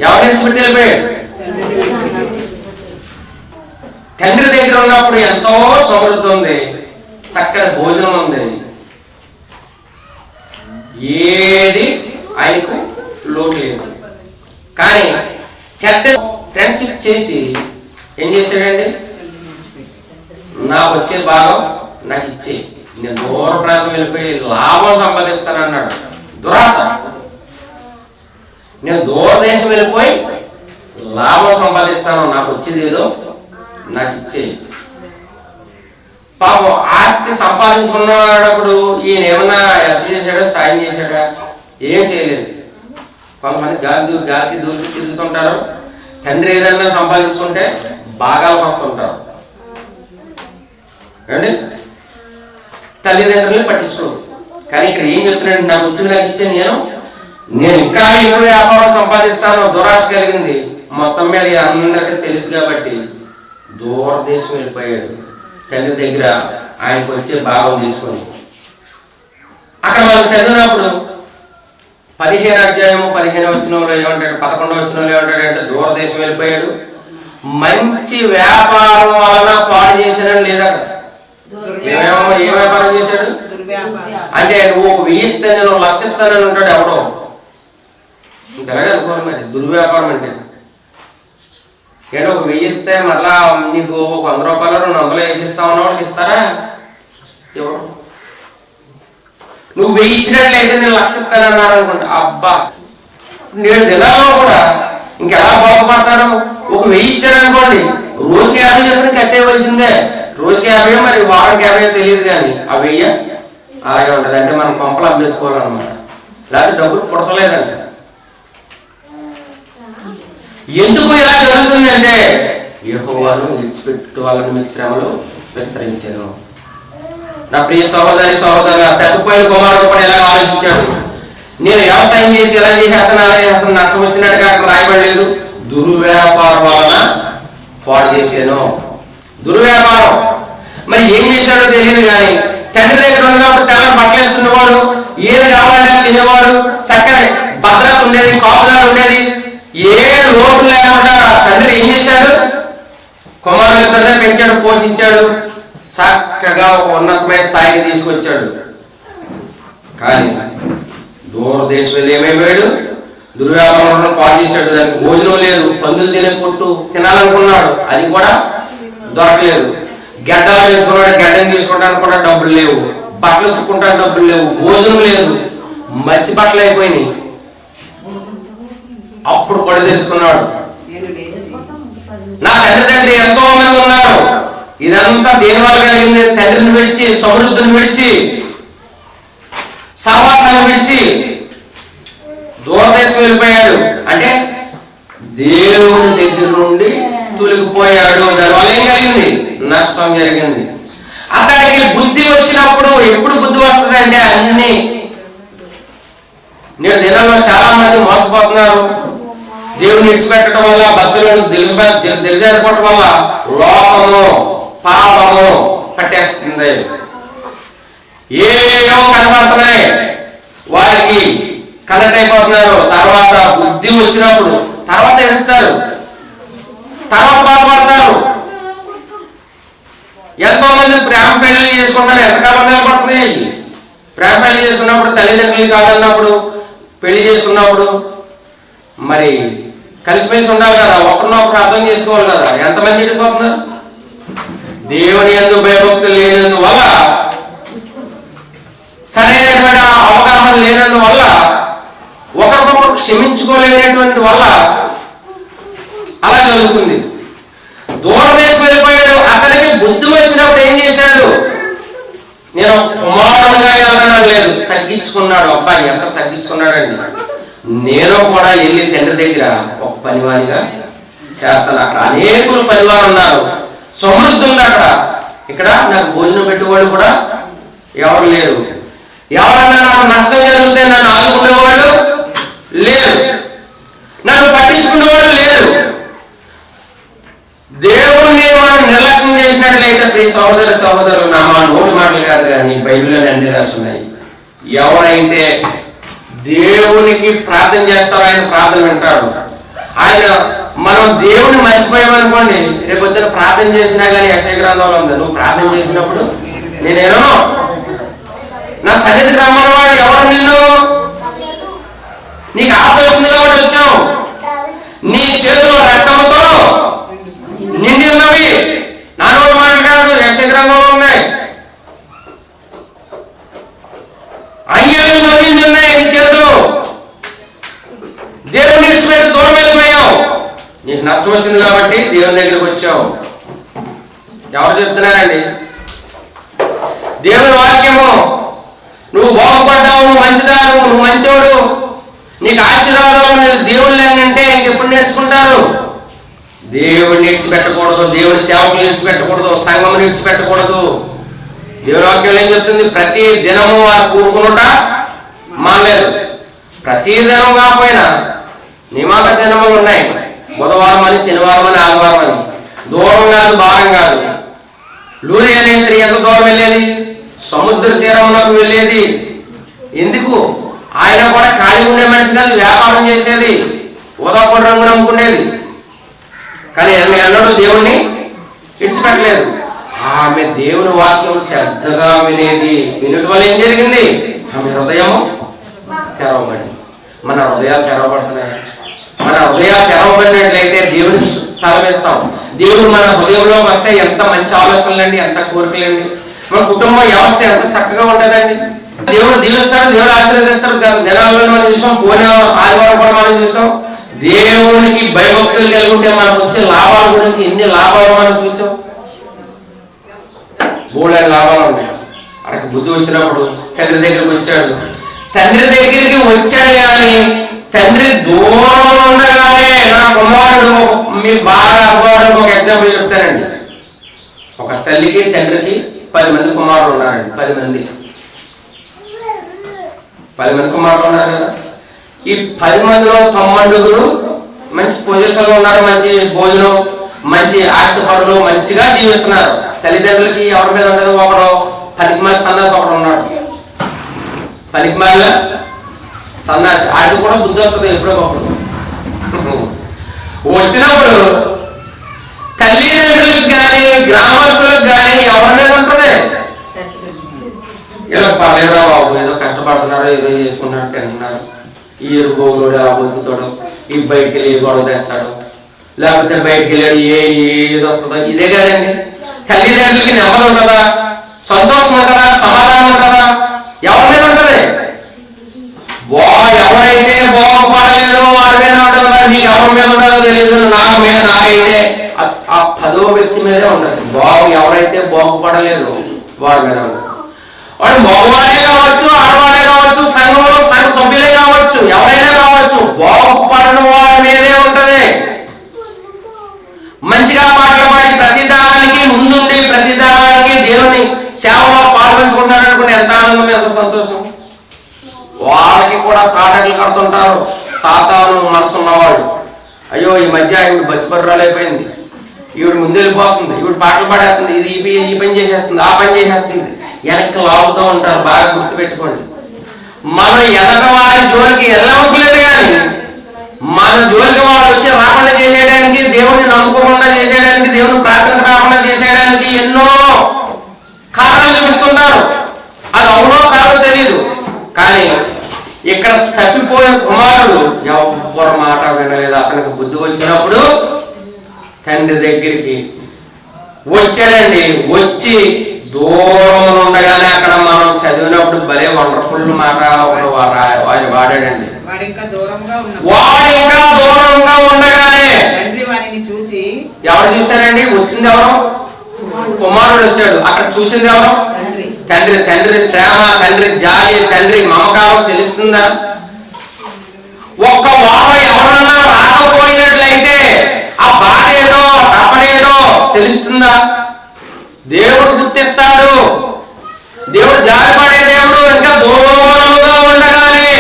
ఎవరు విడిచిపెట్టి వెళ్ళిపోయాడు? తండ్రి దగ్గర ఉన్నప్పుడు ఎంతో సమృద్ధి ఉంది, చక్కని భోజనం ఉంది, ఏది ఆయనకు లోటు లేదు. కానీ చెడ్డ ఫ్రెండ్షిప్ చేసి ఏం చేశాడండి? నాకు వచ్చే భాగం నాకు ఇచ్చే, నేను దూర ప్రాంతం వెళ్ళిపోయి లాభం సంపాదిస్తానన్నాడు. దురాశ. నేను దూరదేశం వెళ్ళిపోయి లాభం సంపాదిస్తాను, నాకు వచ్చేది ఏదో నాకు ఇచ్చే. పాపం ఆస్తి సంపాదించుకున్నప్పుడు ఈయన ఏమన్నా హెల్ప్ చేశాడా, సాయం చేశాడా? ఏం చేయలేదు. కొంతమంది గాలికి దూరికి తిరుగుతుంటారు. తండ్రి ఏదన్నా సంపాదించుకుంటే భాగాలకు వస్తుంటారు ఏమండి, తల్లిదండ్రులని పట్టించుకోరు. కానీ ఇక్కడ ఏం చెప్తున్నాడు? నాకు వచ్చింది నాకు ఇచ్చాను, నేను ఇంకా ఎక్కువ వ్యాపారం సంపాదిస్తాను, దురాశ కలిగింది. మొత్తం మీద అందరికీ తెలుసు కాబట్టి దూరదేశం వెళ్ళిపోయాడు. తండ్రి దగ్గర ఆయనకు వచ్చే భాగం తీసుకొని అక్కడ మనం చదివినప్పుడు 15వ అధ్యాయము 15వ వచనంలో ఏమంటాడు, 11వ వచనంలో ఏమంటాడంటే దూరదేశం వెళ్ళిపోయాడు, మంచి వ్యాపారం వలన పాడు చేశాడని లేదా? ఏ వ్యాపారం చేశాడు అంటే నువ్వు 1000 ఇస్తాను, నువ్వు 1,00,000 ఇస్తానని ఉంటాడు ఎవడో. ఇంకలాగే అనుకోవాలి. మరి దుర్వ్యాపారం అంటే ఏదో ఒక 1000 ఇస్తే మళ్ళా నీకు ఒక 100 రూపాయలు 200 వేసిస్తా ఉన్నవాడికి ఇస్తారా? ఎవరు? నువ్వు 1000 ఇచ్చినట్లయితే నేను 1,00,000 ఇస్తానన్నారు అనుకుంటా. అబ్బా, 7 దినాల్లో కూడా ఇంకెలా బాగుపడతారు? ఒక 1000 ఇచ్చాడు అనుకోండి, రోజుకి 50 చెప్పిన కట్టేయవలసిందే. రోజుకి 50, మరి వారానికి 50 తెలియదు. కానీ ఆ 1000 అలాగే ఉంటుంది. అంటే మనం పంపలు అమ్మేసుకోవాలన్నమాట, లేకపోతే డబ్బులు పుడతలేదంట. ఎందుకు ఇలా జరుగుతుంది అంటే యెహోవాను విడిచిపెట్టు వాళ్ళని మీకు శ్రమలు విస్తరించాను. నా ప్రియ సహోదరి సహోదరులు, తప్పిపోయిన కుమారుడు కూడా ఎలా ఆలోచించాడు? నేను వ్యవసాయం చేసి ఎలా చేసి అతను నష్టం వచ్చినట్టుగా అక్కడ రాయబడలేదు. దుర్వ్యాపారం వలన పాడు చేశాను. దుర్వ్యాపారం. మరి ఏం చేశాడో తెలియదు. కానీ తండ్రి దగ్గర ఉన్నప్పుడు తెల్లని బట్టలు వేసుకునేవాడు, ఏది కావాలని తినేవాడు, చక్కని భద్రత ఉండేది, కాపుదారు ఉండేది, ఏ లోటు లేకుండా తండ్రి ఏం చేశాడు? కుమారుని ఇద్దరిని పెంచాడు, పోషించాడు, చక్కగా ఒక ఉన్నతమైన స్థాయికి తీసుకొచ్చాడు. కానీ దూరదేశం వెళ్ళి ఏమైపోయాడు? దుర్వ్యాపారంలో పాడు చేశాడు. దానికి భోజనం లేదు, పందులు తినే పొట్టు తినాలనుకున్నాడు, అది కూడా దొరకలేదు. గడ్డలు పెంచుకున్నాడు, గడ్డను తీసుకోవడానికి కూడా డబ్బులు లేవు, బట్టలు ఉతుక్కుంటానికి డబ్బులు లేవు, భోజనం లేదు, మసి బట్టలు అయిపోయినాయి. అప్పుడు కూడా తెలుసుకున్నాడు, నా తండ్రి దగ్గర ఎంతో మంది ఉన్నారు, ఇదంతా దేని వల్ల కలిగింది? తండ్రిని విడిచి, సమృద్ధిని విడిచి, సహవాసాన్ని విడిచి దూరదేశం వెళ్ళిపోయాడు. అంటే దేవుని దగ్గర నుండి తొలగిపోయాడు. దానివల్ల ఏం కలిగింది? నష్టం జరిగింది. అతడికి బుద్ధి వచ్చినప్పుడు, ఎప్పుడు బుద్ధి వస్తుంది అంటే అన్ని నేడు దినాల్లో చాలా మంది మోసపోతున్నారు. దేవుని విడిచిపెట్టడం వల్ల, భక్తులను దిగజారిపోవడం వల్ల లోపము పాపము పట్టేస్తుంది. ఏమో కనబడుతున్నాయి, వారికి కనెక్ట్ అయిపోతున్నారు. తర్వాత బుద్ధి వచ్చినప్పుడు తర్వాత తెలుస్తారు, తర్వాత బాధపడతారు. ఎంతో మంది ప్రేమ పెళ్లి చేసుకుంటారు, ఎంతకాలం నిలబడుతున్నాయి. ప్రేమ పెళ్లి చేసుకున్నప్పుడు తల్లిదండ్రులు కాదన్నప్పుడు, పెళ్లి చేసుకున్నప్పుడు మరి కలిసిమెలిసి ఉండాలి కదా, ఒకరినొకరు అర్థం చేసుకోవాలి కదా. ఎంతమంది వెళ్ళిపోతున్నారు? దేవుని యందు భయభక్తులు లేనందువల్ల, సరైనటువంటి అవగాహన లేనందువల్ల, ఒకరికొకరు క్షమించుకోలేనటువంటి వల్ల అలా జరుగుతుంది. దూరదేశం వెళ్ళిపోయాడు. అతనికి బుద్ధి వచ్చినప్పుడు ఏం చేశాడు? నేను కుమారుడుగా వెళ్తానని లేదు, తగ్గించుకున్నాడు. అబ్బాయి ఎంత తగ్గించుకున్నాడండి. నేను కూడా వెళ్ళి తండ్రి దగ్గర ఒక పనివానిగా చేస్తాను. అక్కడ అనేకులు పనివారు ఉన్నారు, సమృద్ధి ఉంది అక్కడ. ఇక్కడ నాకు భోజనం పెట్టేవాళ్ళు కూడా ఎవరు లేరు. ఎవరన్నా నాకు నష్టం జరిగితే నన్ను ఆదుకునేవాళ్ళు లేరు, నన్ను పట్టించుకునేవాళ్ళు లేరు. దేవుణ్ణి మనం నిర్లక్ష్యం చేసినట్లయితే ప్రియ సహోదర సహోదరులు, నా నోటి మాటలు కాదు కానీ బైబిల్లోనే అన్ని రాస్తున్నాయి. ఎవరైతే దేవునికి ప్రార్థన చేస్తారో ఆయన ప్రార్థన వింటాడు. ఆయన మనం దేవుని మర్చిపోయామనుకోండి, రేపు పొద్దున ప్రార్థన చేసినా కానీ యెషయా గ్రంథంలో ఉంది, నువ్వు ప్రార్థన చేసినప్పుడు నేనేనో నా సన్నిధికి రమ్మన్న వాడు ఎవరు, నిన్ను నీకు ఆపద వచ్చింది కాబట్టి వచ్చావు, నీ చేతిలో రక్తంతో నిండి ఉన్నవి, నానో మాట కాదు, యెషయా గ్రంథంలో ఉన్నాయి, అంగీలు నిండి ఉన్నాయి నీ చేతులు, దేవుని విడిచిపెట్టి దూరం వెళ్ళిపోయావు, నీకు నష్టం వచ్చింది కాబట్టి దేవుని దగ్గరికి వచ్చావు. ఎవరు చెప్తున్నారండి? దేవుని వాక్యము, నువ్వు బాగుపడ్డావు, నువ్వు మంచిదాను, నువ్వు మంచోడు, నీకు ఆశీర్వాదాలు దేవుళ్ళు ఏంటంటే ఇంకెప్పుడు నేర్చుకుంటారు. దేవుడిని విడిచిపెట్టకూడదు, దేవుడి సేవకులు విడిచిపెట్టకూడదు, సంఘం విడిచిపెట్టకూడదు. దేవుని వాక్యం ఏం చెప్తుంది? ప్రతి దినము వారు కూడుకునుట మానలేదు. ప్రతి దినం కాకపోయినా నియమాక దినములు ఉన్నాయి, బుధవారం అని, శనివారం అని, ఆదివారం అని. దూరం కాదు, భారం కాదు. లూరి అనే స్త్రీ ఎంత దూరం వెళ్ళేది? సముద్ర తీరంలోకి వెళ్ళేది. ఎందుకు? ఆయన కూడా ఖాళీ ఉండే మనిషి కాదు, వ్యాపారం చేసేది, ఉదాపడి రంగు నమ్ముకునేది. కానీ ఆమె అన్నాడు దేవుణ్ణి విడిచిపెట్టలేదు. ఆమె దేవుని వాక్యం శ్రద్ధగా వినేది. వినటం వల్ల ఏం జరిగింది? ఆమె హృదయం తెరవబడి. మన హృదయాలు తెరవబడుతున్నాయి. మన హృదయాలు తెరవబడినట్లయితే దేవుడికి తలవేస్తాం. దేవుడు మన హృదయంలో వస్తే ఎంత మంచి ఆలోచనలండి, ఎంత కోరికలండి, మన కుటుంబ వ్యవస్థ ఎంత చక్కగా ఉంటుందండి. దేవుడు దీవిస్తాడు, దేవుడు ఆశీర్వదిస్తాడు. దినాల్లో మనం చూసాం, పోయిన ఆదివారం కూడా మనం చూసాం. దేవునికి భయభక్తులు కలిగి ఉంటే మనకు వచ్చే లాభాల గురించి ఎన్ని లాభాలు మనం చూసాం. బోలైన లాభాలు ఉన్నాయి. అక్కడికి బుద్ధి వచ్చినప్పుడు తండ్రి దగ్గరికి వచ్చాడు. తండ్రి దగ్గరికి వచ్చాడు కానీ తండ్రి దూరం ఉండగానే, నా కుమారుడు మీకు బాగా అవ్వడానికి ఒక ఎగ్జాంపుల్ చెప్తానండి. ఒక తల్లికి తండ్రికి 10 మంది కుమారులు ఉన్నారండి. 10 మంది కుమారులు ఉన్నారు కదా. ఈ 10 మందిలో 9 మంచి పొజిషన్లో ఉన్నారు, మంచి భోజనం, మంచి ఆస్తిపరులు, మంచిగా జీవిస్తున్నారు. తల్లిదండ్రులకి ఎవరి మీద ఉండదు. ఒకడు పనికిమాల సన్నాసి ఒకడు ఉన్నాడు. పనికిమాల సన్నాసి, ఆడికి కూడా బుద్ధి వస్తుంది ఎప్పుడో ఒకప్పుడు. వచ్చినప్పుడు తల్లిదండ్రులకు కానీ గ్రామస్తులకు కానీ ఎవరి మీద ఉంటుంది? ఇలా పర్లేదురా బాబు, ఏదో కష్టపడుతున్నారు, ఏదో చేసుకున్నాడు, తింటున్నారు, ఈ ఎరుగోగుడు ఎలా బతుకుతాడు, ఈ బయటికి వెళ్ళి గొడవ తెస్తాడు, లేకపోతే బయటికి వెళ్ళాడు ఏది వస్తుందో. ఇదే కదండి. తల్లిదండ్రులకి నెమ్మది ఉంటుందా? సంతోషం ఉంటుందా? సమాధానం ఉంటుందా? ఎవరి మీద ఉంటుంది? ఎవరైతే బాగుపడలేదో వారి మీద ఉంటుంది. మరి నీకు ఎవరి మీద ఉంటుందో తెలియదు, నాకైతే ఆ 10వ వ్యక్తి మీదే ఉండదు. ఎవరైతే బాగుపడలేదు వారి మీద ఉంటుంది. వాడు మగవాడే కావచ్చు, ఆడవాడే కావచ్చు, సంఘంలో సంఘ సభ్యులే కావచ్చు, ఎవరైనా కావచ్చు, బాగుపడని వారి మీదే ఉంటది. మంచిగా పాటలు పాడి ప్రతిదానికి ముందుండి ప్రతిదానికి దేవుని సేవలో పాల్గొంచుకుంటారనుకుని ఎంత ఆనందం, ఎంత సంతోషం. వాళ్ళకి కూడా తాటలు కడుతుంటారు సాతాను మనసు ఉన్నవాళ్ళు. అయ్యో ఈ మధ్య ఈవిడ బతిపర్రాలు అయిపోయింది, ఈవిడ ముందెళ్ళిపోతుంది, ఈవిడ పాటలు పాడేస్తుంది, ఇది ఈ పని చేసేస్తుంది, ఆ పని చేసేస్తుంది, వెనక్కి లాగుతూ ఉంటారు. బాగా గుర్తుపెట్టుకోండి. మనం ఎదట వారి జోలికి వెళ్ళవలసిన లేదు, కానీ మన జోలికి వాళ్ళు వచ్చి రాకుండా చేసేయడానికి, దేవుడిని నమ్ముకోకుండా చేసేయడానికి, దేవుని ప్రార్థన రాకుండా చేసేయడానికి ఎన్నో కారణాలు చూపిస్తుంటారు. అది అవునో కాదో తెలియదు. కానీ ఇక్కడ తప్పిపోయిన కుమారుడు ఎవరి మాట వినలేదు. అతనికి బుద్ధి వచ్చినప్పుడు తండ్రి దగ్గరికి వచ్చాడండి. వచ్చి దూరం ఉండగానే అక్కడ మనం చదివినప్పుడు భలే వండర్ఫుల్ మాట ఒకడు వాడాడండి. వాడు ఇంకా దూరంగా ఉండగానే ఎవరు చూశారండి? వచ్చింది ఎవరు? కుమారుడు వచ్చాడు. అక్కడ చూసింది ఎవరు? తండ్రి. తండ్రి ప్రేమ, తండ్రి జాలి, తండ్రి మమకారం తెలుస్తుందా? ఒక్క వారం ఎవరన్నా రాకపోయినట్లయితే ఆ బాధ ఏదో తప్పనేదో తెలుస్తుందా? దేవుడు గుర్తిస్తాడు. దేవుడు జాలిపడే దేవుడు. ఇంకా దూరంగా ఉండగానే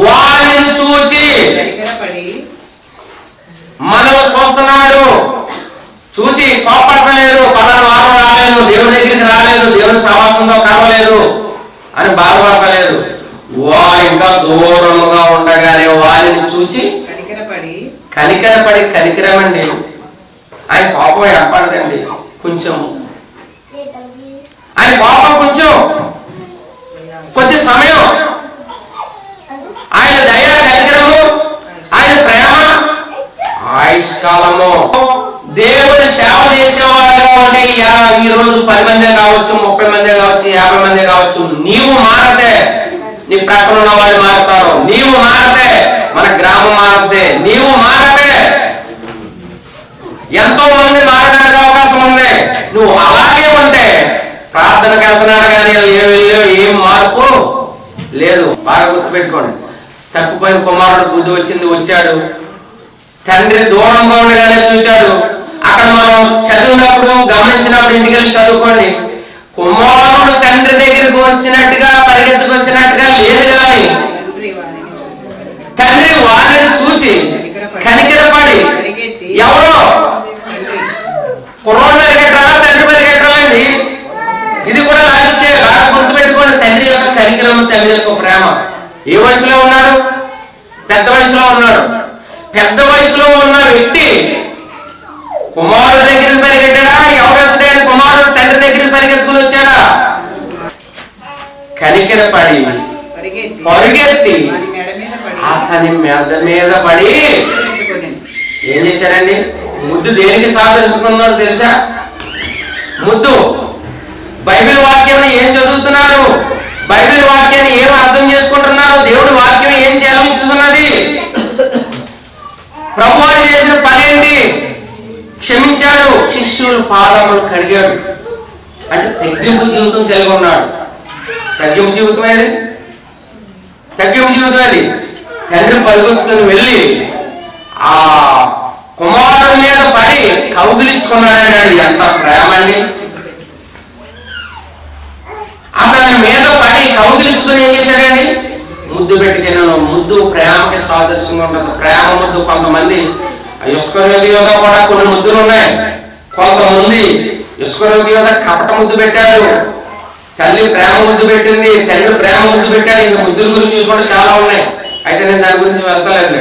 వారిని చూచి మనము చూస్తున్నాడు. చూచి కోపడలేదు, పలానా వారం రాలేదు, దేవుడి దగ్గరికి రాలేదు, దేవుని సమాసంలో కలవలేదు అని బాధపడలేదు. వారు ఇంకా దూరముగా ఉండగానే వారిని చూచి కనికరపడి కనికరమండి. ఆయన కోపం ఏర్పడదండి, కొంచెం ఆయన కోపం కొంచెం కొద్ది సమయం. ఆయన దయ కనికరము, ఆయన ప్రేమ ఆయుష్కాలము. దేవుని సేవ చేసేవాళ్ళు అంటే ఈ రోజు 10 మందే కావచ్చు, 30 మందే కావచ్చు, 50 మందే కావచ్చు. నీవు మారతే నీ ప్రక్కన ఉన్న వాళ్ళు మారుతారు. నీవు మారతే మన గ్రామం మారతే. నీవు మారతే ఎంతో మంది మారడానికి అవకాశం ఉంది. నువ్వు అలాగే ఉంటే ప్రార్థనకు వెళ్తున్నాడు కానీ ఏం మార్పు లేదు. బాగా గుర్తుపెట్టుకోండి. తప్పిపోయిన కుమారుడు బుద్ధి వచ్చింది, వచ్చాడు. తండ్రి దూరంగా ఉండగానే చూచాడు. అక్కడ మనం చదివినప్పుడు గమనించినప్పుడు ఇంటికి వెళ్ళి చదువుకోండి. కుమారుడు తండ్రి దగ్గరికి వచ్చినట్టుగా పరిగెత్తుకొచ్చినట్టుగా లేదు, కానీ తండ్రి వారిని చూచి కనికరపడి, ఎవరో కుర్రోడు పరిగెట్టరా తండ్రి పరిగెట్టరా అండి. ఇది కూడా లాజికే. బాగా గుర్తుపెట్టుకోండి. తండ్రి యొక్క కనికరం, తండ్రి యొక్క ప్రేమ. ఏ వయసులో ఉన్నాడు? పెద్ద వయసులో ఉన్నాడు. పెద్ద వయసులో ఉన్న వ్యక్తి కుమారుడు దగ్గరికి పరిగెట్టాడా? ఎవరు కుమారుడు తండ్రి దగ్గరికి పరిగెత్తుకుని వచ్చాడా? కనికరపడి పరిగెత్తి అతని మెడ మీద పడి ఏం చేశారండి? ముద్దు దేనికి సాధించుకున్నాడు తెలుసా? ముద్దు. బైబిల్ వాక్యాన్ని ఏం చదువుతున్నారు? బైబిల్ వాక్యాన్ని ఏం అర్థం చేసుకుంటున్నారు? దేవుడి వాక్యం ఏం జన్మిస్తున్నది? ప్రభువు చేసిన పని ఏంటి? క్షమించాడు, శిష్యులు పాదములు కడిగాడు. అంటే తగ్గింపు జీవితం కలిగి ఉన్నాడు. తగ్గింపు జీవితం ఏది? తగ్గింపు జీవితం అది. తండ్రి పరిగెత్తుకుని వెళ్ళి ఆ కుమారుడి మీద పడి కౌగిలించుకున్నాడన్నాడు. ఎంత ప్రేమ అండి! అతని మీద పడి కౌగిలించుకుని ఏం చేశాడండి? ముద్దు పెట్టుకున్నాను. ముద్దు ప్రేమకి సాదృశ్యంగా ఉంటుంది. ప్రేమ ముద్దు. కొంతమంది ఇస్కరియోతు యోధ కూడా కొన్ని ముద్దులు ఉన్నాయి. కొంతమంది ఇస్కరియోతు యోధ కపట ముద్దు పెట్టాడు. తల్లి ప్రేమ ముద్దు పెట్టింది, తండ్రి ప్రేమ ముద్దు పెట్టాడు. ఇంకా ముద్దుల గురించి చూసుకోండి, చాలా ఉన్నాయి. అయితే నేను దాని గురించి వెళ్తలేదు.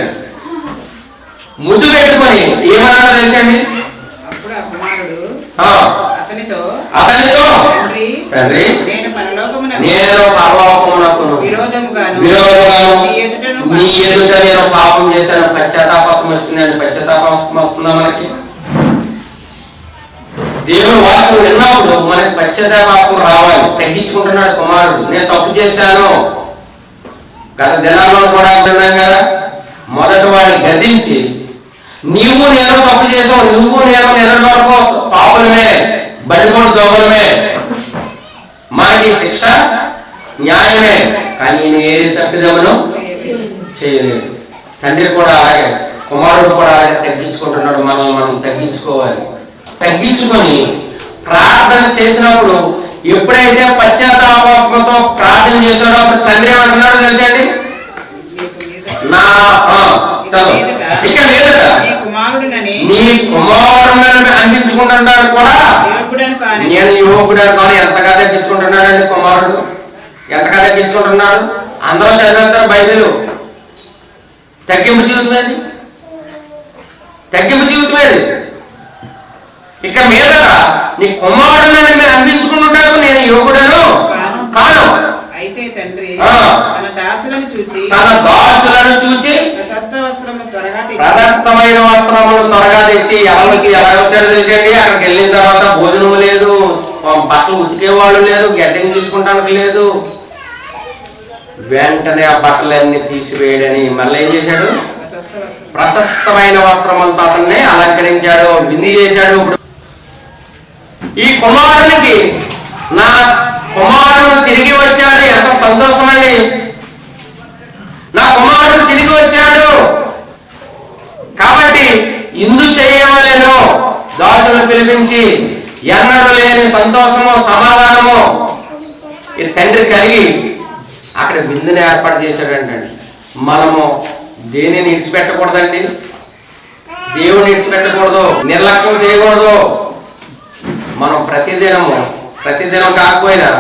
ముద్దు పెట్టుకొని ఏమన్నాడో తెలుసండి? అతనితో తండ్రి, నేను పరలోకమునకును విరోధముగాను నీ ఎదుట నేను పాపం చేశాను, పశ్చాత్తాపం వచ్చిందండి. పశ్చాత్తాపం వస్తుందా మనకి? దేవుడు వాక్యం విన్నప్పుడు మనకి పశ్చాత్తాపం రావాలి. తగ్గించుకుంటున్నాడు కుమారుడు. నేను తప్పు చేశాను. గత దినాల్లో కూడా విన్నాం కదా. మొదట వాడిని గద్దించి, నీవు నేను తప్పు చేసావు, నువ్వు నేను నిలబడుకో పాపులమే, బడిపోడు దొంగలమే, మనకి శిక్ష న్యాయమే. కానీ నేను ఏది తప్పిదమను చేయలేదు. తండ్రి కూడా అలాగే, కుమారుడు కూడా అలాగే తగ్గించుకుంటున్నాడు. మనల్ని మనం తగ్గించుకోవాలి. తగ్గించుకొని ప్రార్థన చేసినప్పుడు ఎప్పుడైతే పశ్చాత్తాపంతో ప్రార్థన చేశాడో అప్పుడు తండ్రి ఏమంటున్నాడు తెలుసండి? నా ఇక లేదట, నీ కుమారుడిని అందించుకుంటున్నాడు కూడా. నేను యువకుడు కానీ ఎంతగా తగ్గించుకుంటున్నాడండి కుమారుడు? ఎంతగా తగ్గించుకుంటున్నాడు? అందరూ చదివేస్తారు బైబిల్. తగ్గింపు జీవితమేది, తగ్గింపు జీవితమేది. ఇక మీదట నీ కుమారుడిని నేను అందించుకుంటున్నాడు, నేను యువకుడను కాను. తన దాసులను చూచి ప్రదస్తమైన వస్త్రములు త్వరగా తెచ్చి ఎవరికి ఎలా వచ్చాడో తెచ్చండి. అక్కడికి వెళ్ళిన తర్వాత భోజనం లేదు, బట్టలు ఉతికేవాళ్ళు లేరు, గడ్డని తీసుకుంటానికి లేదు. వెంటనే ఆ బట్టలన్నీ తీసివేయడని మళ్ళీ ఏం చేశాడు? ప్రశస్తమైన వస్త్రములతో అతన్ని అలంకరించాడు, బింది చేశాడు. ఈ కుమారునికి నా కుమారుడు తిరిగి వచ్చాడు, ఎంత సంతోషం అండి! నా కుమారుడు తిరిగి వచ్చాడు కాబట్టి ఇందు చేయవలెను. దాసులను పిలిపించి ఎన్నడూ లేని సంతోషము, సమాధానము ఇది తండ్రి కలిగి అక్కడ విందుని ఏర్పాటు చేశాడండి. మనము దేనిని ఇడిచిపెట్టకూడదండి. దేవుని ఇడిచిపెట్టకూడదు, నిర్లక్ష్యం చేయకూడదు. మనం ప్రతిదినం కాకపోయినా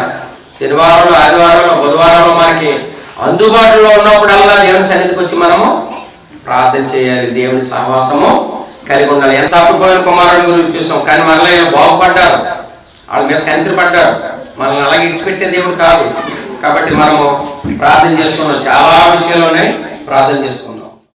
శనివారంలో, ఆదివారంలో, బుధవారంలో మనకి అందుబాటులో ఉన్నప్పుడల్లా దేవుని సన్నిధికి వచ్చి మనము ప్రార్థన చేయాలి, దేవుని సహవాసము కలిగి ఉండాలి. ఎంత తప్పిపోయిన కుమారుని గురించి చూసాం, కానీ మనలో బాగుపడ్డారు, వాళ్ళ మీద కనికరపడ్డారు. మనల్ని అలాగే ఇచ్చిపెట్టే దేవుడు కాదు. కాబట్టి మనము ప్రార్థన చేసుకున్నాం, చాలా విషయాలు ఉన్నాయి, ప్రార్థన చేసుకున్నాం.